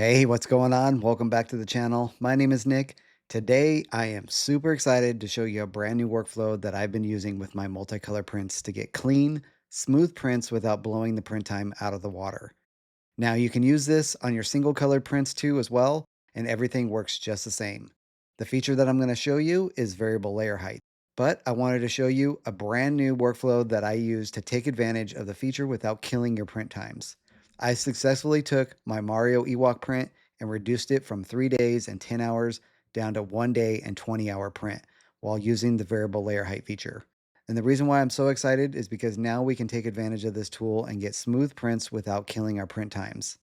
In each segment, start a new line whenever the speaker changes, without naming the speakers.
Hey, what's going on? Welcome back to the channel. My name is Nick. Today, I am super excited to show you a brand new workflow that I've been using with my multicolor prints to get clean, smooth prints without blowing the print time out of the water. Now, you can use this on your single colored prints too as well, and everything works just the same. The feature that I'm going to show you is variable layer height, but I wanted to show you a brand new workflow that I use to take advantage of the feature without killing your print times. I successfully took my Mario Ewok print and reduced it from 3 days and 10 hours down to 1 day and 20-hour print while using the variable layer height feature. And the reason why I'm so excited is because now we can take advantage of this tool and get smooth prints without killing our print times.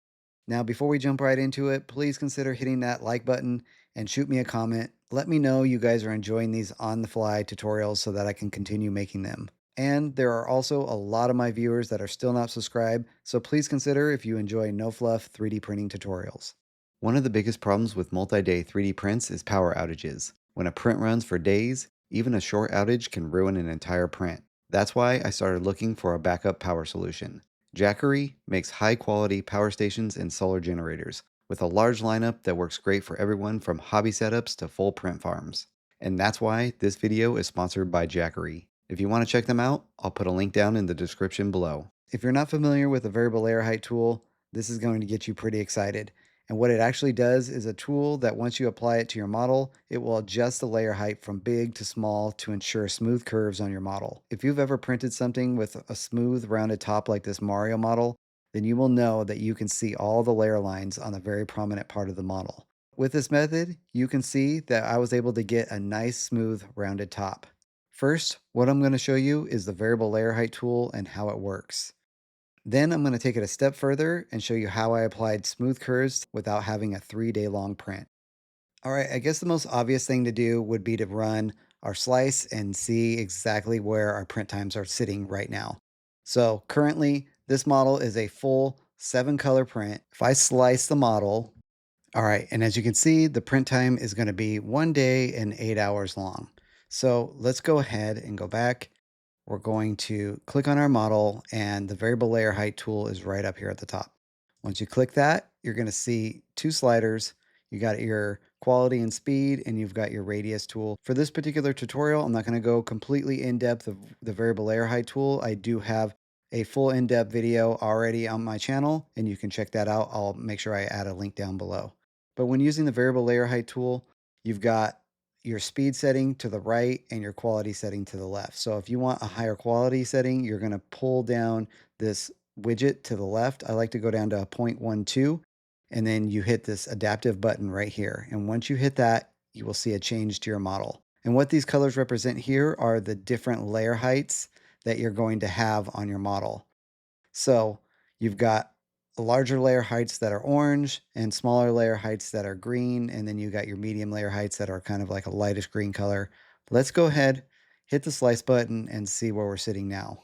Now, before we jump right into it, please consider hitting that like button and shoot me a comment. Let me know you guys are enjoying these on the fly tutorials so that I can continue making them. And there are also a lot of my viewers that are still not subscribed, so please consider if you enjoy no fluff 3D printing tutorials. One of the biggest problems with multi-day 3D prints is power outages. When a print runs for days, even a short outage can ruin an entire print. That's why I started looking for a backup power solution. Jackery makes high-quality power stations and solar generators, with a large lineup that works great for everyone from hobby setups to full print farms. And that's why this video is sponsored by Jackery. If you want to check them out, I'll put a link down in the description below. If you're not familiar with the variable layer height tool, this is going to get you pretty excited. And what it actually does is a tool that once you apply it to your model, it will adjust the layer height from big to small to ensure smooth curves on your model. If you've ever printed something with a smooth rounded top like this Mario model, then you will know that you can see all the layer lines on a very prominent part of the model. With this method, you can see that I was able to get a nice smooth rounded top. First, what I'm going to show you is the variable layer height tool and how it works. Then I'm going to take it a step further and show you how I applied smooth curves without having a 3 day long print. All right, I guess the most obvious thing to do would be to run our slice and see exactly where our print times are sitting right now. So currently, this model is a full 7 color print. If I slice the model, all right, and as you can see, the print time is going to be 1 day and 8 hours long. So let's go ahead and go back. We're going to click on our model, and the variable layer height tool is right up here at the top. Once you click that, you're going to see two sliders. You got your quality and speed, and you've got your radius tool. For this particular tutorial, I'm not going to go completely in depth of the variable layer height tool. I do have a full in-depth video already on my channel, and you can check that out. I'll make sure I add a link down below. But when using the variable layer height tool, you've got your speed setting to the right and your quality setting to the left. So if you want a higher quality setting, you're going to pull down this widget to the left. I like to go down to a 0.12, and then you hit this adaptive button right here. And once you hit that, you will see a change to your model. And what these colors represent here are the different layer heights that you're going to have on your model. So you've got larger layer heights that are orange and smaller layer heights that are green. And then you got your medium layer heights that are kind of like a lightish green color. Let's go ahead, hit the slice button and see where we're sitting now.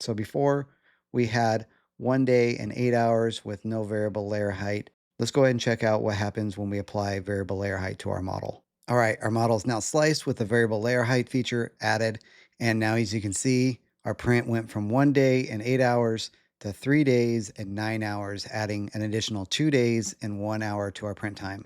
So before we had 1 day and 8 hours with no variable layer height. Let's go ahead and check out what happens when we apply variable layer height to our model. All right, our model is now sliced with the variable layer height feature added. And now as you can see, our print went from 1 day and 8 hours to 3 days and 9 hours, adding an additional 2 days and 1 hour to our print time.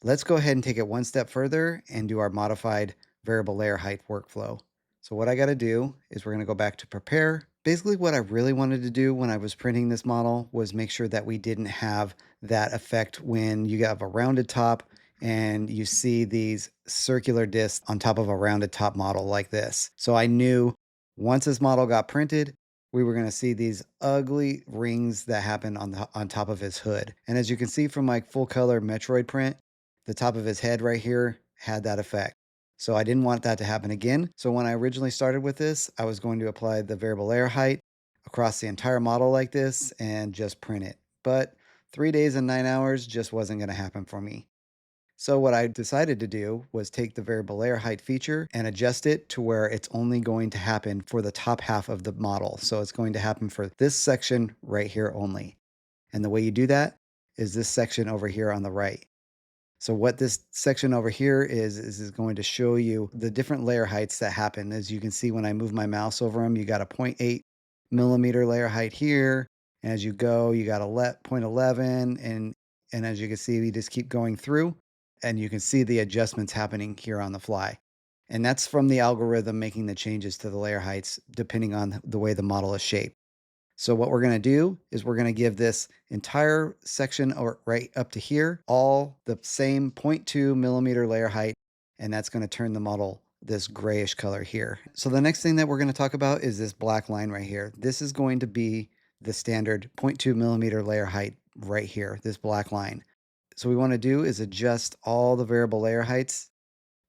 Let's go ahead and take it one step further and do our modified variable layer height workflow. So what I got to do is we're going to go back to prepare. Basically what I really wanted to do when I was printing this model was make sure that we didn't have that effect when you have a rounded top and you see these circular discs on top of a rounded top model like this. So I knew once this model got printed, we were going to see these ugly rings that happen on top of his hood. And as you can see from my full color Metroid print, the top of his head right here had that effect. So I didn't want that to happen again. So when I originally started with this, I was going to apply the variable layer height across the entire model like this and just print it. But 3 days and 9 hours just wasn't going to happen for me. So what I decided to do was take the variable layer height feature and adjust it to where it's only going to happen for the top half of the model. So it's going to happen for this section right here only. And the way you do that is this section over here on the right. So what this section over here is going to show you the different layer heights that happen. As you can see, when I move my mouse over them, you got a 0.8 millimeter layer height here. And as you go, you got a 0.11 and And as you can see, we just keep going through and you can see the adjustments happening here on the fly. And that's from the algorithm making the changes to the layer heights depending on the way the model is shaped. So what we're going to do is we're going to give this entire section or right up to here all the same 0.2 millimeter layer height, and that's going to turn the model this grayish color here. So the next thing that we're going to talk about is this black line right here. This is going to be the standard 0.2 millimeter layer height right here, this black line. So what we want to do is adjust all the variable layer heights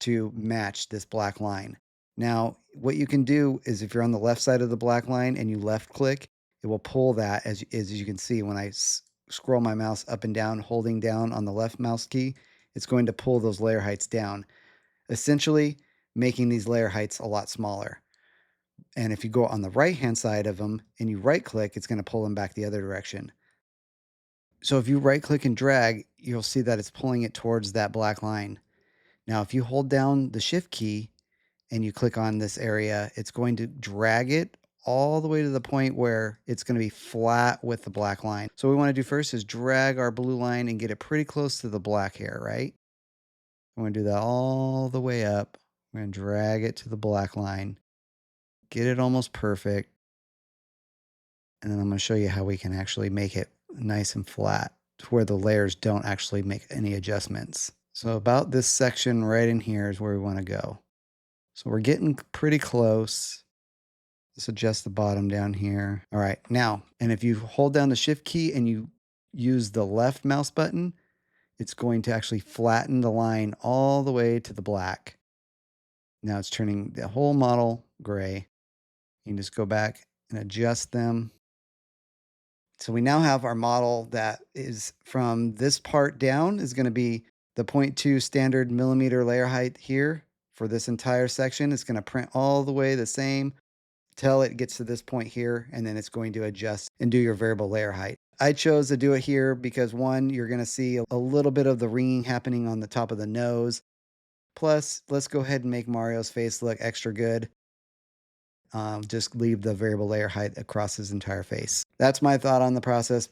to match this black line. Now, what you can do is if you're on the left side of the black line and you left click, it will pull that as you can see when I scroll my mouse up and down, holding down on the left mouse key, it's going to pull those layer heights down, essentially making these layer heights a lot smaller. And if you go on the right hand side of them and you right click, it's going to pull them back the other direction. So if you right click and drag, you'll see that it's pulling it towards that black line. Now, if you hold down the shift key and you click on this area, it's going to drag it all the way to the point where it's going to be flat with the black line. So what we want to do first is drag our blue line and get it pretty close to the black here, right? I'm going to do that all the way up. We're going to drag it to the black line, get it almost perfect. And then I'm going to show you how we can actually make it nice and flat to where the layers don't actually make any adjustments. So about this section right in here is where we want to go. So we're getting pretty close. Let's adjust the bottom down here. All right, now, and if you hold down the shift key and you use the left mouse button, it's going to actually flatten the line all the way to the black. Now it's turning the whole model gray. You can just go back and adjust them. So we now have our model that is from this part down is going to be the 0.2 standard millimeter layer height here for this entire section. It's going to print all the way the same till it gets to this point here, and then it's going to adjust and do your variable layer height. I chose to do it here because one, you're going to see a little bit of the ringing happening on the top of the nose. Plus, let's go ahead and make Mario's face look extra good. Just leave the variable layer height across his entire face. That's my thought on the process.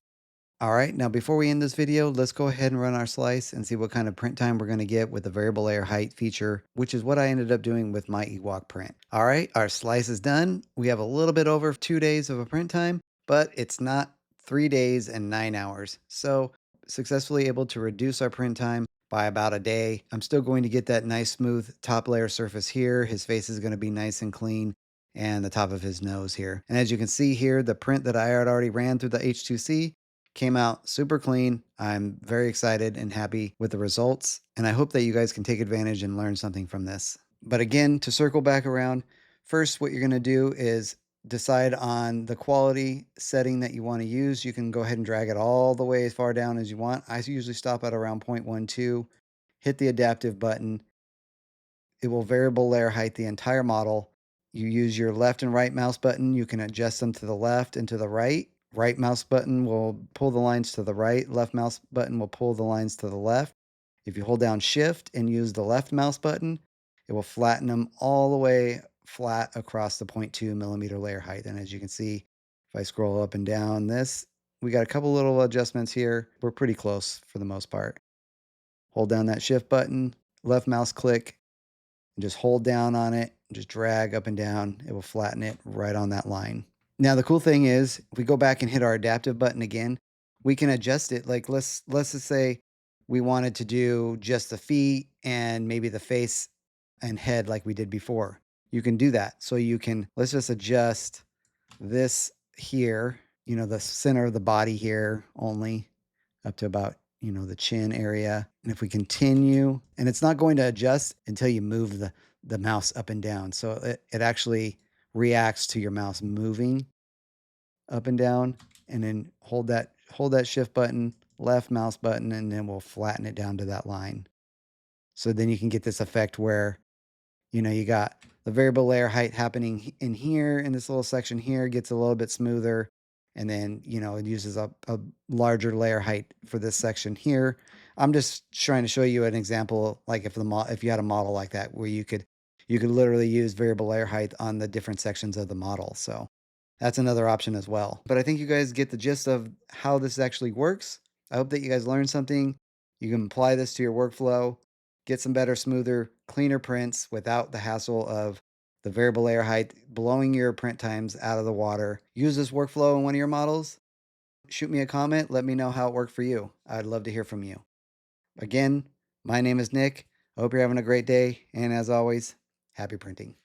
All right, now before we end this video, let's go ahead and run our slice and see what kind of print time we're going to get with the variable layer height feature, which is what I ended up doing with my Ewok print. All right, our slice is done. We have a little bit over 2 days of a print time, but it's not 3 days and 9 hours. So successfully able to reduce our print time by about a day. I'm still going to get that nice smooth top layer surface here. His face is going to be nice and clean, and the top of his nose here. And as you can see here, the print that I had already ran through the H2C came out super clean. I'm very excited and happy with the results, and I hope that you guys can take advantage and learn something from this. But again, to circle back around, first what you're going to do is decide on the quality setting that you want to use. You can go ahead and drag it all the way as far down as you want. I usually stop at around 0.12, hit the adaptive button. It will variable layer height the entire model. You use your left and right mouse button. You can adjust them to the left and to the right. Right mouse button will pull the lines to the right. Left mouse button will pull the lines to the left. If you hold down shift and use the left mouse button, it will flatten them all the way flat across the 0.2 millimeter layer height. And as you can see, if I scroll up and down this, we got a couple little adjustments here. We're pretty close for the most part. Hold down that shift button, left mouse click, and just hold down on it, just drag up and down. It will flatten it right on that line. Now, the cool thing is, if we go back and hit our adaptive button again, we can adjust it. Like let's just say we wanted to do just the feet and maybe the face and head like we did before. You can do that. So you can, let's just adjust this here, the center of the body here only up to about, the chin area. And if we continue, and it's not going to adjust until you move the mouse up and down. So it actually reacts to your mouse moving up and down, and then hold that shift button, left mouse button, and then we'll flatten it down to that line. So then you can get this effect where, you got the variable layer height happening in here, in this little section here, gets a little bit smoother. And then, it uses a larger layer height for this section here. I'm just trying to show you an example, like if you had a model like that, where you could literally use variable layer height on the different sections of the model. So that's another option as well. But I think you guys get the gist of how this actually works. I hope that you guys learned something. You can apply this to your workflow, get some better, smoother, cleaner prints without the hassle of the variable layer height blowing your print times out of the water. Use this workflow in one of your models. Shoot me a comment. Let me know how it worked for you. I'd love to hear from you. Again, my name is Nick. I hope you're having a great day. And as always, happy printing.